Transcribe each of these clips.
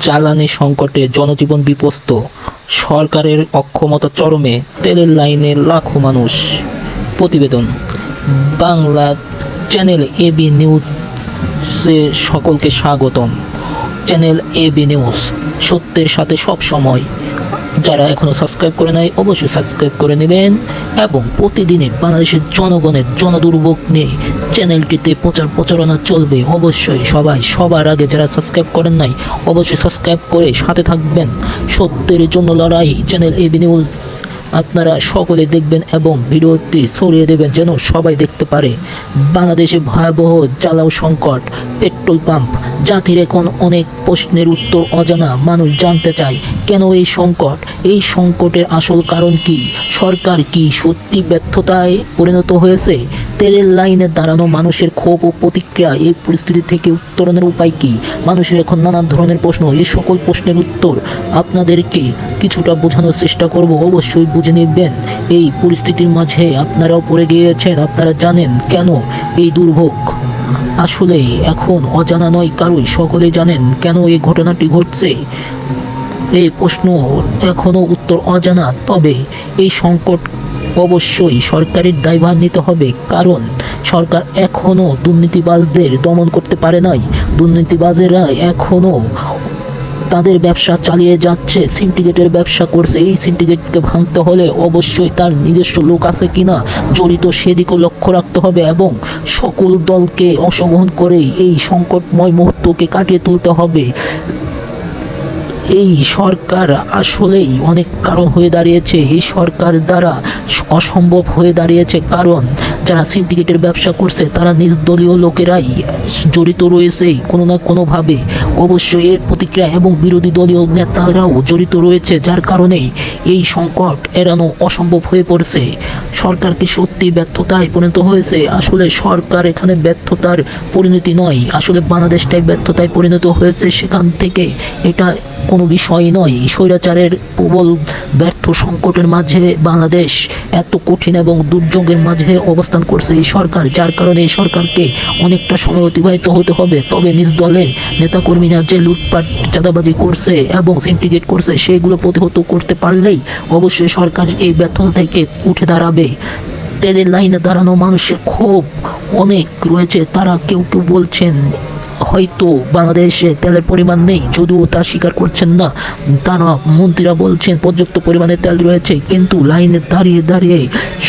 জ্বালানি সংকটে জনজীবন বিপস্ত, সরকারের অক্ষমতা চরমে, তেলের লাইনে লাখো মানুষ। প্রতিবেদন বাংলা চ্যানেল এবি নিউজে সকলকে স্বাগতম। চ্যানেল এবি নিউজ, সত্যের সাথে সব সময়। যারা এখনও সাবস্ক্রাইব করে নাই অবশ্যই সাবস্ক্রাইব করে নেবেন এবং প্রতিদিনই বাংলাদেশের জনগণের জনদুর্ভোগ নিয়ে চ্যানেলটিতে প্রচারণা চলবে। অবশ্যই সবাই সবার আগে যারা সাবস্ক্রাইব করেন নাই অবশ্যই সাবস্ক্রাইব করে সাথে থাকবেন। সত্যের জন্য লড়াই চ্যানেল এবি নিউজ আপনারা সকলে দেখবেন এবং ভিডিওটি ছড়িয়ে দেবেন যেন সবাই দেখতে পারে। বাংলাদেশে ভয়াবহ জ্বালাও সংকট, পেট্রোল পাম্প, জাতির এখন অনেক প্রশ্নের উত্তর অজানা। মানুষ জানতে চায় কেন এই সংকট, এই সংকটের আসল কারণ কি, সরকার কি সত্যি ব্যর্থতায় পরিণত হয়েছে? তেলের লাইনে দাঁড়ানো মানুষের ক্ষোভ ও প্রতিক্রিয়া, এই পরিস্থিতি থেকে উত্তরণের উপায় কি? মানুষের এখন নানান ধরনের প্রশ্ন। এই সকল প্রশ্নের উত্তর আপনাদেরকে কিছুটা বোঝানোর চেষ্টা করব। অবশ্যই বুঝে নেবেন এই পরিস্থিতির মাঝে আপনারাও পড়ে গিয়েছেন। আপনারা জানেন কেন এই দুর্ভোগ আসলে এখন অজানা নয় কারোই, সকলে জানেন কেন এই ঘটনাটি ঘটছে। এই প্রশ্ন এখনও উত্তর অজানা, তবে এই সংকট অবশ্যই সরকারের দায়ভার নিতে হবে, কারণ সরকার এখনও দুর্নীতিবাজদের দমন করতে পারে নাই। দুর্নীতিবাজেরা এখনও তাদের ব্যবসা চালিয়ে যাচ্ছে, সিন্ডিকেটের ব্যবসা করছে। এই সিন্ডিকেটকে ভাঙতে হলে অবশ্যই তার নিজস্ব লোক আছে কিনা জড়িত সেদিকেও লক্ষ্য রাখতে হবে এবং সকল দলকে অংশগ্রহণ করে এই সংকটময় মুহূর্তকে কাটিয়ে তুলতে হবে। এই সরকার আসলেই অনেক কারণ হয়ে দাঁড়িয়েছে, এই সরকার দ্বারা অসম্ভব হয়ে দাঁড়িয়েছে, কারণ যারা সিন্ডিকেটের ব্যবসা করছে তারা নিজ দলীয় লোকেরাই জড়িত রয়েছে কোনো না কোনোভাবে। অবশ্যই এর প্রতিক্রিয়া এবং বিরোধী দলীয় নেতারাও জড়িত রয়েছে, যার কারণে এই সংকট এড়ানো অসম্ভব হয়ে পড়ছে। সরকার কি সত্যি ব্যর্থতায় পরিণত হয়েছে? আসলে সরকার এখানে ব্যর্থতার পরিণতি নয়, আসলে বাংলাদেশটাই ব্যর্থতায় পরিণত হয়েছে। সেখান থেকে এটা কোনো বিষয় নয়। স্বৈরাচারের প্রবল ব্যর্থ সংকটের মাঝে বাংলাদেশ এত কঠিন এবং দুর্যোগের মাঝে অবস্থান করছে এই সরকার, যার কারণে এই সরকারকে অনেকটা সময় অতিবাহিত হতে হবে। তবে নিজ দলের নেতাকর্মীরা যে লুটপাট চাঁদাবাজি করছে এবং সিন্ডিকেট করছে সেগুলো প্রতিহত করতে পারলেই অবশ্যই সরকার এই ব্যর্থতা থেকে উঠে দাঁড়াবে। তেলের লাইনে দাঁড়ানো মানুষের ক্ষোভ অনেক রয়েছে। তারা কেউ কেউ বলছেন হয়তো বাংলাদেশে তেলের পরিমাণ নেই, যদিও তা স্বীকার করছেন না। তারা মন্ত্রীরা বলছেন পর্যাপ্ত পরিমাণে তেল রয়েছে, কিন্তু লাইনে দাঁড়িয়ে দাঁড়িয়ে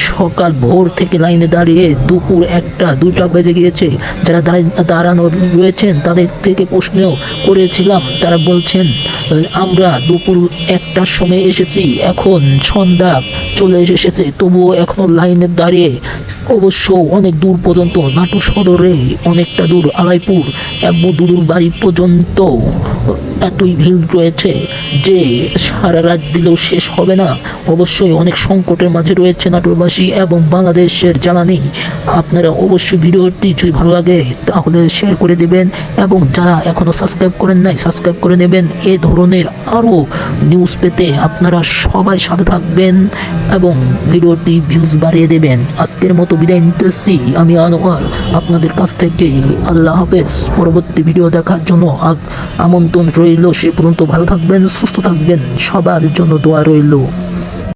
সকাল ভোর থেকে লাইনে দাঁড়িয়ে দুপুর 1টা 2টা বেজে গিয়েছে। যারা দাঁড়ানো রয়েছেন তাদের থেকে প্রশ্ন করেছিলাম, তারা বলছেন আমরা দুপুর 1টার সময় এসেছি, এখন সন্ধ্যা চলে এসেছে, তবুও এখনো লাইনে দাঁড়িয়ে। অবশ্য অনেক দূর পর্যন্ত, নাটোর সদরে অনেকটা দূর, আলাইপুর এবং দুদুর বাড়ি পর্যন্ত এতই ভিড় রয়েছে যে সারা রাত দিলেও শেষ হবে না। অবশ্যই অনেক সংকটের মাঝে রয়েছে নাটোরবাসী এবং বাংলাদেশের জ্বালানি। আপনারা অবশ্যই ভিডিওটি যদি ভালো লাগে তাহলে শেয়ার করে দেবেন এবং যারা এখনও সাবস্ক্রাইব করেন নাই সাবস্ক্রাইব করে নেবেন। এই ধরনের আরও নিউজ পেতে আপনারা সবাই সাথে থাকবেন এবং ভিডিওটি ভিউজ বাড়িয়ে দেবেন। আজকের মতো বিদায় নিতেছি আমি আনোয়ার আপনাদের কাছ থেকে। আল্লাহ হাফেজ। পরবর্তী ভিডিও দেখার জন্য আমন্ত্রণ রইল। সে পর্যন্ত ভালো থাকবেন, সুস্থ থাকবেন, সবার জন্য দোয়া রইল।